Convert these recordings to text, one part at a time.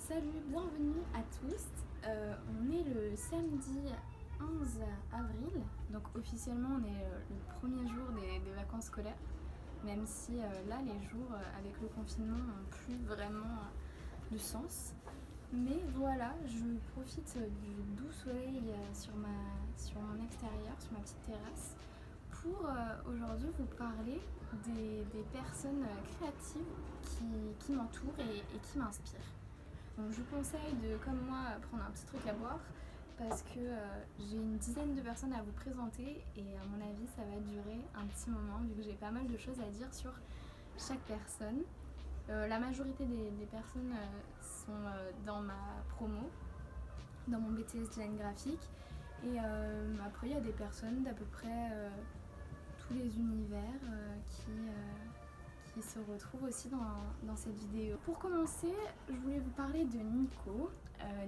Salut, bienvenue à tous. On est le samedi 11 avril, donc officiellement on est le premier jour des vacances scolaires, même si là les jours avec le confinement n'ont plus vraiment de sens. Mais voilà, je profite du doux soleil sur mon extérieur, sur ma petite terrasse, pour aujourd'hui vous parler des personnes créatives qui m'entourent et qui m'inspirent. Donc je vous conseille de, comme moi, prendre un petit truc à boire parce que j'ai une dizaine de personnes à vous présenter et à mon avis ça va durer un petit moment vu que j'ai pas mal de choses à dire sur chaque personne. La majorité des personnes sont dans ma promo, dans mon BTS design graphique et après il y a des personnes d'à peu près tous les univers qui se retrouvent aussi dans cette vidéo. Pour commencer, je voulais vous parler de Nico.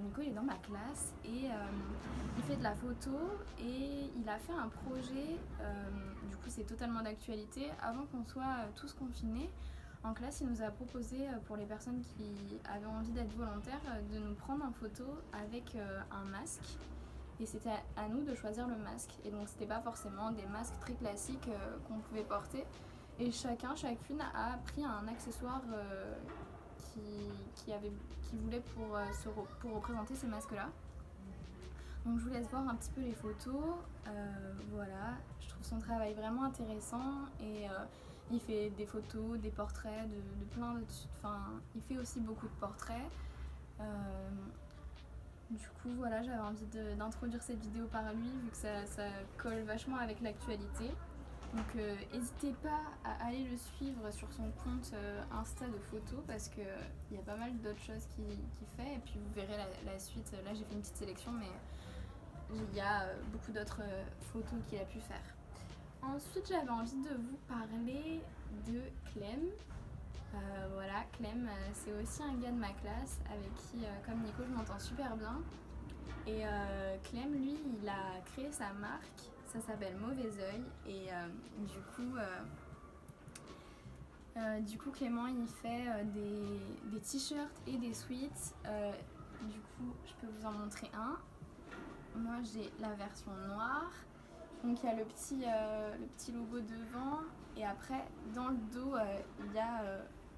Nico il est dans ma classe et il fait de la photo et il a fait un projet, du coup c'est totalement d'actualité, avant qu'on soit tous confinés. En classe, il nous a proposé pour les personnes qui avaient envie d'être volontaires de nous prendre en photo avec un masque. Et c'était à nous de choisir le masque. Et donc c'était pas forcément des masques très classiques qu'on pouvait porter. Et chacune a pris un accessoire qu'il voulait pour représenter ces masques-là. Donc je vous laisse voir un petit peu les photos. Voilà, je trouve son travail vraiment intéressant et il fait des photos, des portraits de plein de... Enfin, il fait aussi beaucoup de portraits. Du coup, voilà, j'avais envie d'introduire cette vidéo par lui vu que ça colle vachement avec l'actualité. Donc n'hésitez pas à aller le suivre sur son compte Insta de photos parce qu'il y a pas mal d'autres choses qu'il fait et puis vous verrez la suite. Là j'ai fait une petite sélection mais il y a beaucoup d'autres photos qu'il a pu faire. Ensuite j'avais envie de vous parler de Clem. Voilà, Clem c'est aussi un gars de ma classe avec qui comme Nico je m'entends super bien. Et Clem lui il a créé sa marque. Ça s'appelle Mauvais Oeil et du coup Clément il fait des t-shirts et des sweats. Du coup je peux vous en montrer un. Moi j'ai la version noire. Donc il y a le petit logo devant et après dans le dos il y a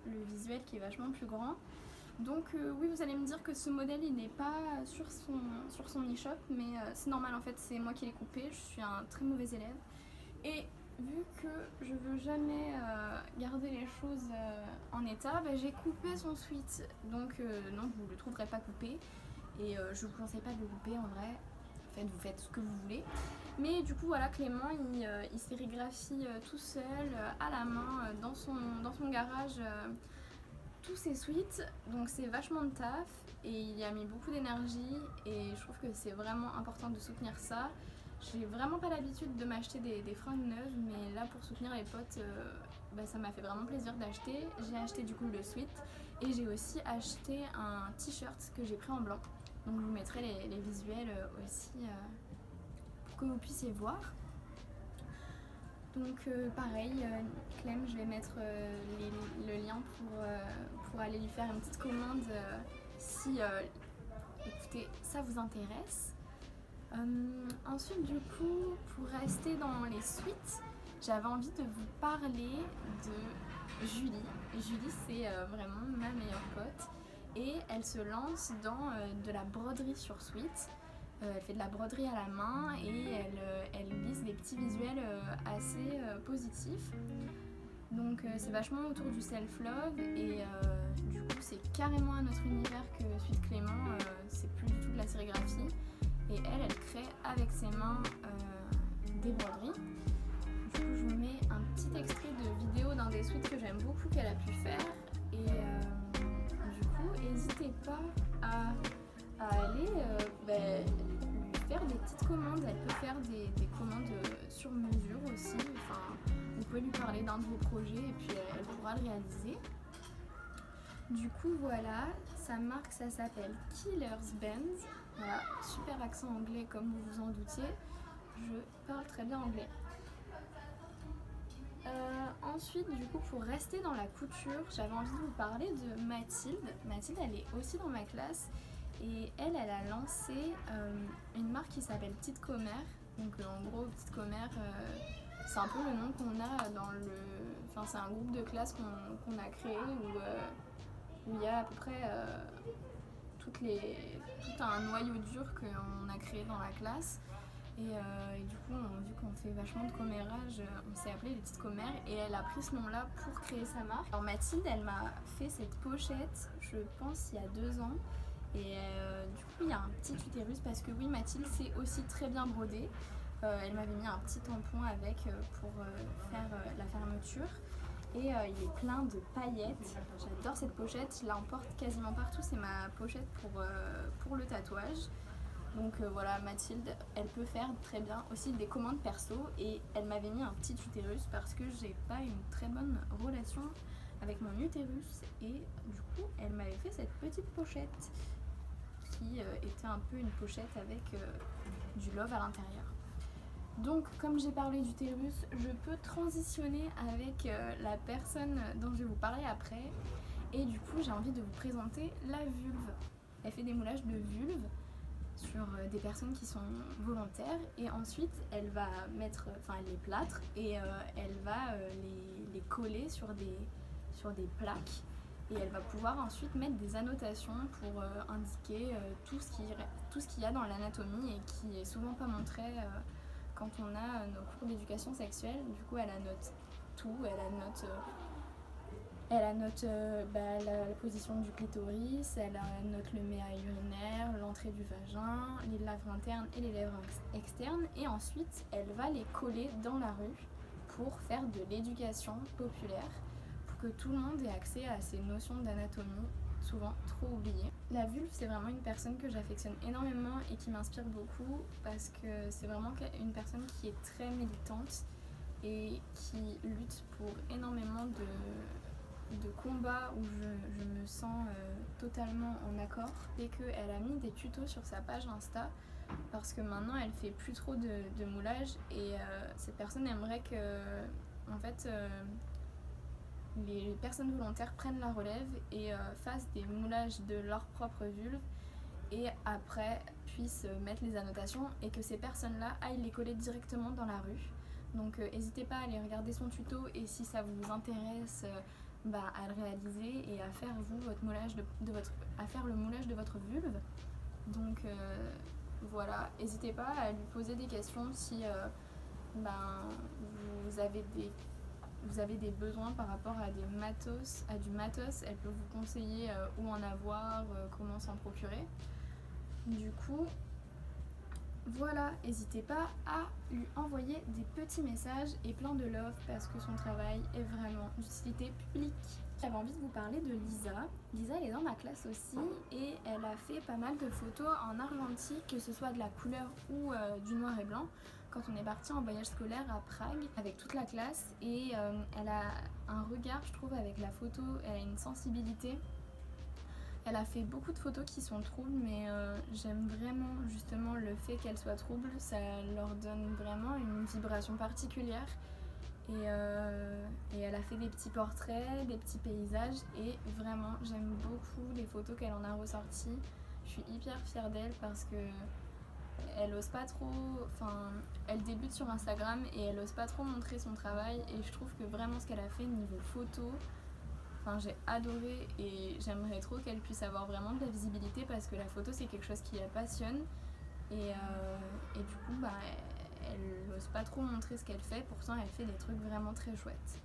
le visuel qui est vachement plus grand. Donc oui vous allez me dire que ce modèle il n'est pas sur son e-shop mais c'est normal en fait, c'est moi qui l'ai coupé, je suis un très mauvais élève et vu que je veux jamais garder les choses en état, bah, j'ai coupé son sweat donc non vous ne le trouverez pas coupé et je vous conseille pas de le couper en vrai, en fait vous faites ce que vous voulez. Mais du coup voilà, Clément il sérigraphie tout seul à la main dans son garage tous ses suites, donc c'est vachement de taf et il y a mis beaucoup d'énergie et je trouve que c'est vraiment important de soutenir ça. J'ai vraiment pas l'habitude de m'acheter des fringues neuves mais là pour soutenir les potes ça m'a fait vraiment plaisir d'acheter. J'ai acheté du coup le sweat et j'ai aussi acheté un t-shirt que j'ai pris en blanc. Donc je vous mettrai les visuels aussi pour que vous puissiez voir. Donc pareil, Clem, je vais mettre le lien pour aller lui faire une petite commande si écoutez, ça vous intéresse. Ensuite du coup, pour rester dans les suites, j'avais envie de vous parler de Julie. Julie c'est vraiment ma meilleure pote et elle se lance dans de la broderie sur sweat. Elle fait de la broderie à la main et elle lisse des petits visuels assez positifs. Donc c'est vachement autour du self-love et du coup c'est carrément un autre univers que celui de Clément, c'est plus du tout de la sérigraphie. Et elle crée avec ses mains des broderies. Du coup je vous mets un petit extrait de vidéo d'un des suites que j'aime beaucoup qu'elle a pu faire. Et du coup n'hésitez pas à aller lui faire des petites commandes. Elle peut faire des commandes sur mesure aussi. Enfin, vous pouvez lui parler d'un de vos projets et puis elle pourra le réaliser. Du coup voilà, sa marque ça s'appelle Killer's Bend. Voilà, super accent anglais comme vous vous en doutiez. Je parle très bien anglais. ensuite, du coup, pour rester dans la couture, j'avais envie de vous parler de Mathilde. Mathilde, elle est aussi dans ma classe et elle a lancé une marque qui s'appelle Petite Commère. Donc en gros, Petite Commère, c'est un peu le nom qu'on a dans le... Enfin, c'est un groupe de classe qu'on a créé où il y a à peu près tout un noyau dur qu'on a créé dans la classe. Et du coup, vu qu'on fait vachement de commérage, on s'est appelé les petites commères et elle a pris ce nom-là pour créer sa marque. Alors Mathilde, elle m'a fait cette pochette, je pense, il y a 2 ans. Et du coup, il y a un petit utérus parce que oui, Mathilde sait aussi très bien broder. Elle m'avait mis un petit tampon avec pour faire la fermeture. Et il est plein de paillettes. J'adore cette pochette, je l'emporte quasiment partout. C'est ma pochette pour le tatouage. Donc voilà, Mathilde, elle peut faire très bien aussi des commandes perso et elle m'avait mis un petit utérus parce que j'ai pas une très bonne relation avec mon utérus et du coup elle m'avait fait cette petite pochette qui était un peu une pochette avec du love à l'intérieur. Donc comme j'ai parlé d'utérus, je peux transitionner avec la personne dont je vais vous parler après et du coup j'ai envie de vous présenter la vulve. Elle fait des moulages de vulve sur des personnes qui sont volontaires et ensuite elle va mettre, enfin elle les plâtre et elle va les coller sur des plaques et elle va pouvoir ensuite mettre des annotations pour indiquer tout ce qu'il y a dans l'anatomie et qui est souvent pas montré quand on a nos cours d'éducation sexuelle. Du coup elle annote tout, elle annote la position du clitoris, elle annote le méa urinaire, l'entrée du vagin, les lèvres internes et les lèvres externes. Et ensuite, elle va les coller dans la rue pour faire de l'éducation populaire, pour que tout le monde ait accès à ces notions d'anatomie, souvent trop oubliées. La vulve, c'est vraiment une personne que j'affectionne énormément et qui m'inspire beaucoup parce que c'est vraiment une personne qui est très militante et qui lutte pour énormément de combats où je me sens totalement en accord et qu'elle a mis des tutos sur sa page Insta parce que maintenant elle fait plus trop de moulage et cette personne aimerait que en fait les personnes volontaires prennent la relève et fassent des moulages de leur propre vulve et après puissent mettre les annotations et que ces personnes-là aillent les coller directement dans la rue. Donc n'hésitez pas à aller regarder son tuto et si ça vous intéresse à le réaliser et à faire votre moulage à faire le moulage de votre vulve. Donc voilà, n'hésitez pas à lui poser des questions si vous avez des besoins par rapport à du matos, elle peut vous conseiller où en avoir, comment s'en procurer. Du coup, voilà, n'hésitez pas à lui envoyer des petits messages et plein de love parce que son travail est vraiment d'utilité publique. J'avais envie de vous parler de Lisa. Lisa, elle est dans ma classe aussi et elle a fait pas mal de photos en argentique, que ce soit de la couleur ou du noir et blanc, quand on est parti en voyage scolaire à Prague avec toute la classe et elle a un regard, je trouve, avec la photo, elle a une sensibilité. Elle a fait beaucoup de photos qui sont troubles, mais j'aime vraiment justement le fait qu'elles soient troubles. Ça leur donne vraiment une vibration particulière. Et elle a fait des petits portraits, des petits paysages. Et vraiment, j'aime beaucoup les photos qu'elle en a ressorties. Je suis hyper fière d'elle parce que elle ose pas trop... Enfin, elle débute sur Instagram et elle ose pas trop montrer son travail. Et je trouve que vraiment ce qu'elle a fait niveau photo... Enfin, j'ai adoré et j'aimerais trop qu'elle puisse avoir vraiment de la visibilité parce que la photo c'est quelque chose qui la passionne et du coup elle n'ose pas trop montrer ce qu'elle fait, pourtant elle fait des trucs vraiment très chouettes.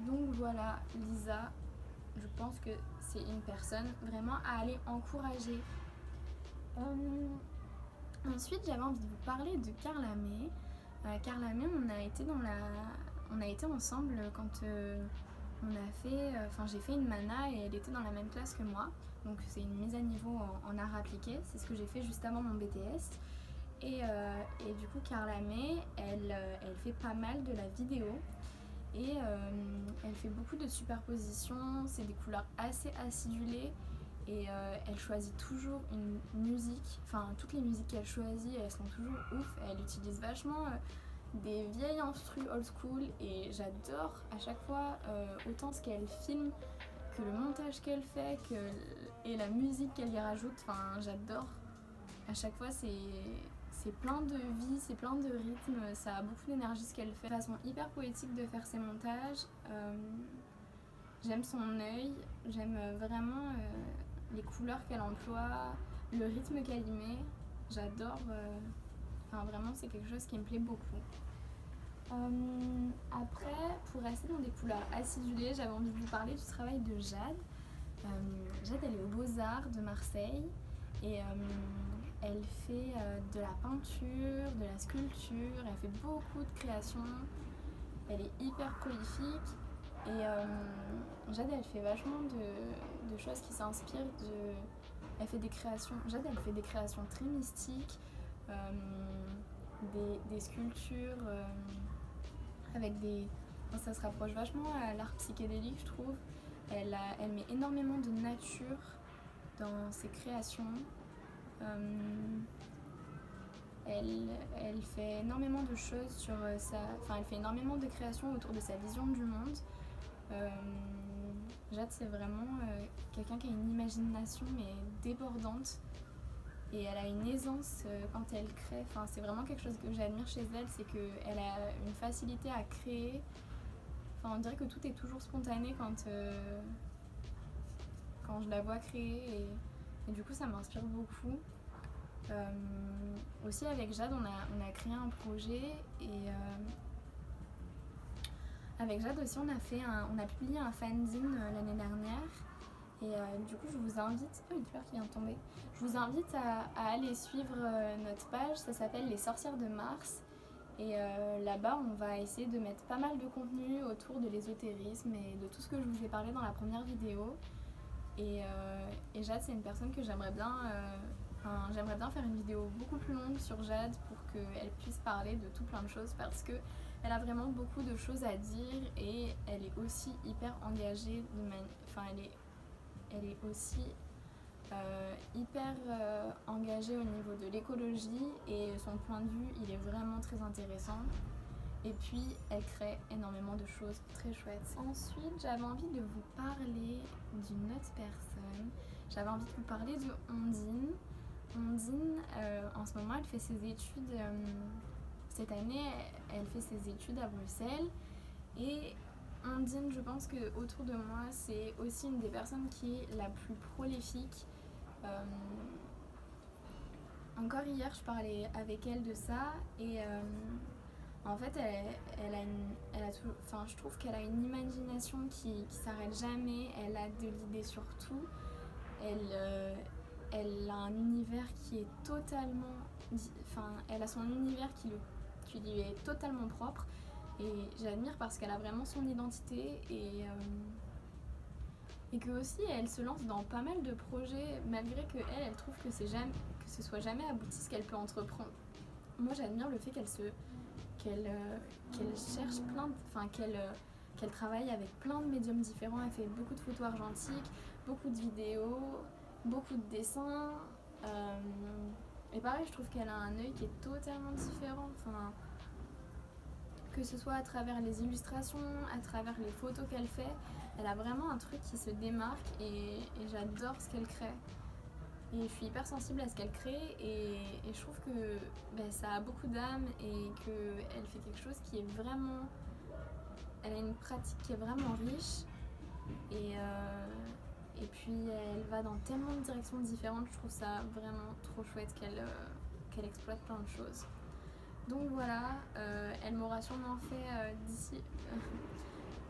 Donc voilà, Lisa, je pense que c'est une personne vraiment à aller encourager. Ensuite j'avais envie de vous parler de Carla May. Carla May, on a été ensemble quand... j'ai fait une mana et elle était dans la même classe que moi. Donc c'est une mise à niveau en art appliqué. C'est ce que j'ai fait juste avant mon BTS. Et du coup Carla May, elle fait pas mal de la vidéo. Et elle fait beaucoup de superpositions. C'est des couleurs assez acidulées. Et elle choisit toujours une musique. Enfin toutes les musiques qu'elle choisit, elles sont toujours ouf. Elle utilise vachement des vieilles instrus old school et j'adore à chaque fois autant ce qu'elle filme que le montage qu'elle fait et la musique qu'elle y rajoute. Enfin, j'adore. À chaque fois, c'est plein de vie, c'est plein de rythme, ça a beaucoup d'énergie ce qu'elle fait. De façon hyper poétique de faire ses montages. J'aime son œil, j'aime vraiment les couleurs qu'elle emploie, le rythme qu'elle y met. J'adore. Enfin, vraiment, c'est quelque chose qui me plaît beaucoup. Après, pour rester dans des couleurs acidulées, j'avais envie de vous parler du travail de Jade. Jade, elle est aux Beaux-Arts de Marseille et elle fait de la peinture, de la sculpture, elle fait beaucoup de créations. Elle est hyper prolifique et Jade, elle fait vachement de choses qui s'inspirent de... Elle fait des créations... Jade, elle fait des créations très mystiques, des sculptures... avec des... Enfin, ça se rapproche vachement à l'art psychédélique, je trouve. Elle met énormément de nature dans ses créations. Elle fait énormément de choses sur sa... Enfin, elle fait énormément de créations autour de sa vision du monde. Jade, c'est vraiment quelqu'un qui a une imagination mais débordante. Et elle a une aisance quand elle crée. Enfin, c'est vraiment quelque chose que j'admire chez elle, c'est qu'elle a une facilité à créer. Enfin, on dirait que tout est toujours spontané quand je la vois créer. Et du coup, ça m'inspire beaucoup. Aussi, avec Jade, on a créé un projet. Et avec Jade aussi, on a publié un fanzine l'année dernière. Et du coup, je vous invite... Oh, une fleur qui vient de tomber. Je vous invite à aller suivre notre page. Ça s'appelle Les Sorcières de Mars. Et là-bas, on va essayer de mettre pas mal de contenu autour de l'ésotérisme et de tout ce que je vous ai parlé dans la première vidéo. Et Jade, c'est une personne que j'aimerais bien faire une vidéo beaucoup plus longue sur Jade pour qu'elle puisse parler de tout plein de choses parce qu'elle a vraiment beaucoup de choses à dire et elle est aussi hyper engagée. Elle est aussi hyper engagée au niveau de l'écologie et son point de vue, il est vraiment très intéressant. Et puis, elle crée énormément de choses très chouettes. Ensuite, j'avais envie de vous parler d'une autre personne. J'avais envie de vous parler de Ondine. Ondine, en ce moment, elle fait ses études... cette année, elle fait ses études à Bruxelles. Et Ondine, je pense qu'autour de moi, c'est aussi une des personnes qui est la plus prolifique. Encore hier, je parlais avec elle de ça et en fait, je trouve qu'elle a une imagination qui s'arrête jamais. Elle a de l'idée sur tout. Elle a un univers qui est totalement... elle a son univers qui lui est totalement propre. Et j'admire parce qu'elle a vraiment son identité et que aussi elle se lance dans pas mal de projets malgré qu'elle trouve que ce soit jamais abouti ce qu'elle peut entreprendre. Moi j'admire le fait qu'elle cherche qu'elle travaille avec plein de médiums différents. Elle fait beaucoup de photos argentiques, beaucoup de vidéos, beaucoup de dessins. Et pareil, je trouve qu'elle a un œil qui est totalement différent. Que ce soit à travers les illustrations, à travers les photos qu'elle fait, elle a vraiment un truc qui se démarque et j'adore ce qu'elle crée. Et je suis hyper sensible à ce qu'elle crée et je trouve que ça a beaucoup d'âme et qu'elle fait quelque chose qui est vraiment... Elle a une pratique qui est vraiment riche et puis elle va dans tellement de directions différentes. Je trouve ça vraiment trop chouette qu'elle exploite plein de choses. Donc voilà, elle m'aura sûrement fait d'ici...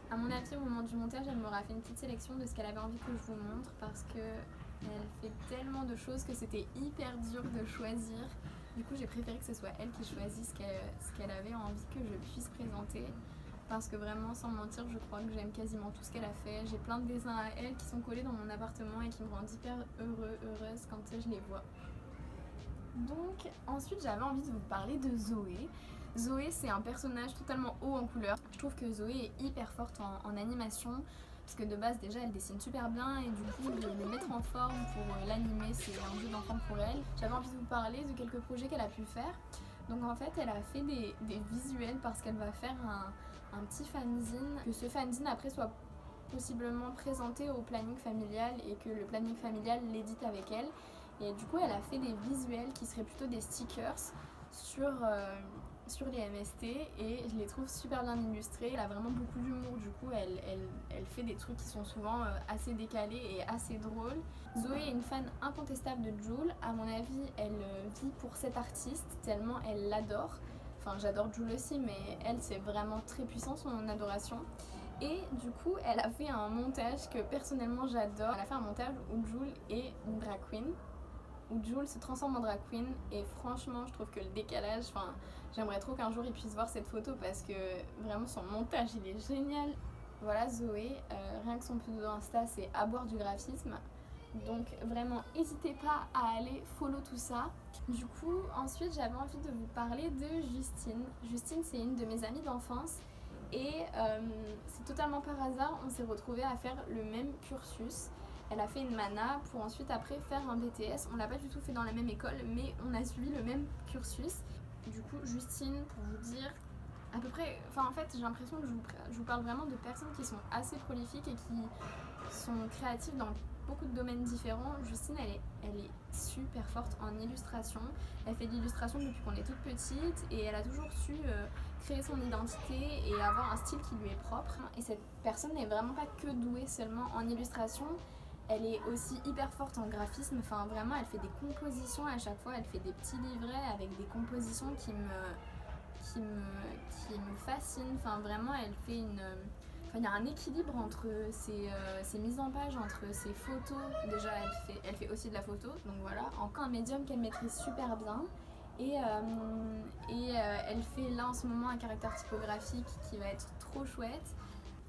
à mon avis, au moment du montage, elle m'aura fait une petite sélection de ce qu'elle avait envie que je vous montre parce qu'elle fait tellement de choses que c'était hyper dur de choisir. Du coup, j'ai préféré que ce soit elle qui choisisse ce qu'elle avait envie que je puisse présenter. Parce que vraiment, sans mentir, je crois que j'aime quasiment tout ce qu'elle a fait. J'ai plein de dessins à elle qui sont collés dans mon appartement et qui me rendent hyper heureuse quand je les vois. Donc ensuite j'avais envie de vous parler de Zoé. Zoé, c'est un personnage totalement haut en couleur. Je trouve que Zoé est hyper forte en animation parce que de base déjà elle dessine super bien et du coup de le mettre en forme pour l'animer, c'est un jeu d'enfant pour elle. J'avais envie de vous parler de quelques projets qu'elle a pu faire. Donc en fait elle a fait des visuels parce qu'elle va faire un petit fanzine, que ce fanzine après soit possiblement présenté au planning familial et que le planning familial l'édite avec elle. Et du coup elle a fait des visuels qui seraient plutôt des stickers sur les MST et je les trouve super bien illustrés. Elle a vraiment beaucoup d'humour, du coup elle fait des trucs qui sont souvent assez décalés et assez drôles. Zoé est une fan incontestable de Jul. À mon avis elle vit pour cet artiste tellement elle l'adore. Enfin j'adore Jul aussi mais elle c'est vraiment très puissant son adoration. Et du coup elle a fait un montage que personnellement j'adore. Elle a fait un montage où Jul est une drag queen, où Jul se transforme en drag queen et franchement je trouve que le décalage, enfin j'aimerais trop qu'un jour ils puissent voir cette photo parce que vraiment son montage il est génial. Voilà Zoé, rien que son pseudo Insta c'est à boire du graphisme, donc vraiment n'hésitez pas à aller follow tout ça. Du coup ensuite j'avais envie de vous parler de Justine. Justine c'est une de mes amies d'enfance et c'est totalement par hasard on s'est retrouvés à faire le même cursus. Elle a fait une mana pour ensuite après faire un BTS. On l'a pas du tout fait dans la même école mais on a suivi le même cursus. Du coup Justine, pour vous dire à peu près, enfin en fait j'ai l'impression que je vous parle vraiment de personnes qui sont assez prolifiques et qui sont créatives dans beaucoup de domaines différents. Justine elle est super forte en illustration. Elle fait de l'illustration depuis qu'on est toute petite et elle a toujours su créer son identité et avoir un style qui lui est propre. Et cette personne n'est vraiment pas que douée seulement en illustration. Elle est aussi hyper forte en graphisme, enfin vraiment elle fait des compositions à chaque fois, elle fait des petits livrets avec des compositions qui me fascinent, enfin vraiment elle fait une... Enfin, il y a un équilibre entre ses mises en page, entre ses photos, déjà elle fait aussi de la photo, donc voilà, encore un médium qu'elle maîtrise super bien. Et elle fait là en ce moment un caractère typographique qui va être trop chouette.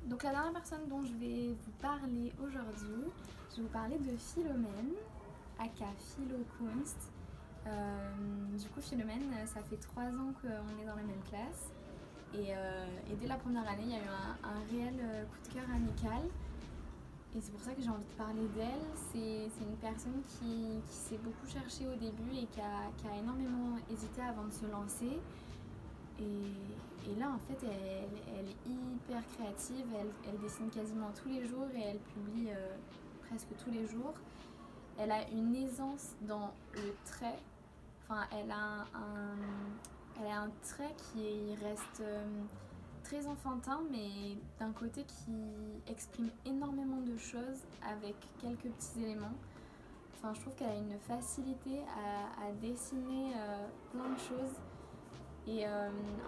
Donc la dernière personne dont je vais vous parler aujourd'hui, je vais vous parler de Philomène, aka Philokunst. Du coup Philomène, ça fait 3 ans qu'on est dans la même classe et dès la première année il y a eu un réel coup de cœur amical et c'est pour ça que j'ai envie de parler d'elle. C'est une personne qui s'est beaucoup cherchée au début et qui a énormément hésité avant de se lancer. Et là en fait elle est hyper créative, elle dessine quasiment tous les jours et elle publie presque tous les jours. Elle a une aisance dans le trait, enfin elle a un trait qui reste très enfantin mais d'un côté qui exprime énormément de choses avec quelques petits éléments. Enfin je trouve qu'elle a une facilité à dessiner plein de choses. Et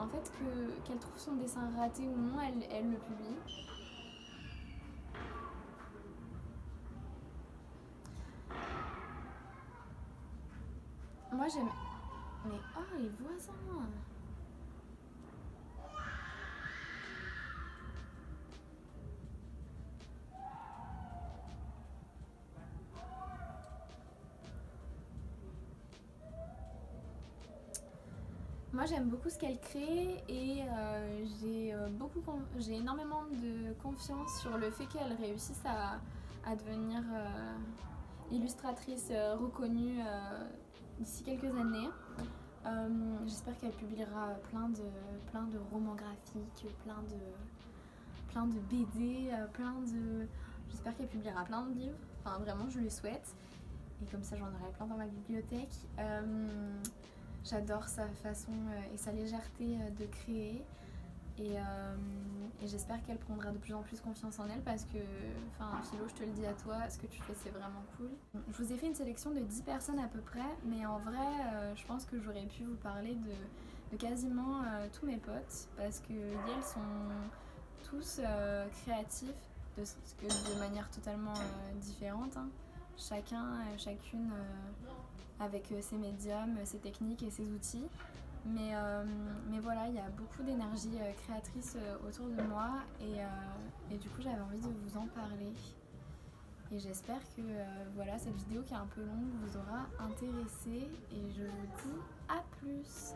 en fait qu'elle trouve son dessin raté ou non, elle le publie. Moi j'aime... Mais oh les voisins! Moi j'aime beaucoup ce qu'elle crée et j'ai énormément de confiance sur le fait qu'elle réussisse à devenir illustratrice reconnue d'ici quelques années. J'espère qu'elle publiera plein de romans graphiques, plein de BD, j'espère qu'elle publiera plein de livres, enfin vraiment je le souhaite. Et comme ça j'en aurai plein dans ma bibliothèque. J'adore sa façon et sa légèreté de créer et j'espère qu'elle prendra de plus en plus confiance en elle parce que, enfin Philo, je te le dis à toi, ce que tu fais c'est vraiment cool. Je vous ai fait une sélection de 10 personnes à peu près, mais en vrai je pense que j'aurais pu vous parler de quasiment tous mes potes parce qu'ils sont tous créatifs de manière totalement différente, hein. Chacune avec ses médiums, ses techniques et ses outils. Mais voilà, il y a beaucoup d'énergie créatrice autour de moi et du coup j'avais envie de vous en parler. Et j'espère que voilà, cette vidéo qui est un peu longue vous aura intéressé et je vous dis à plus.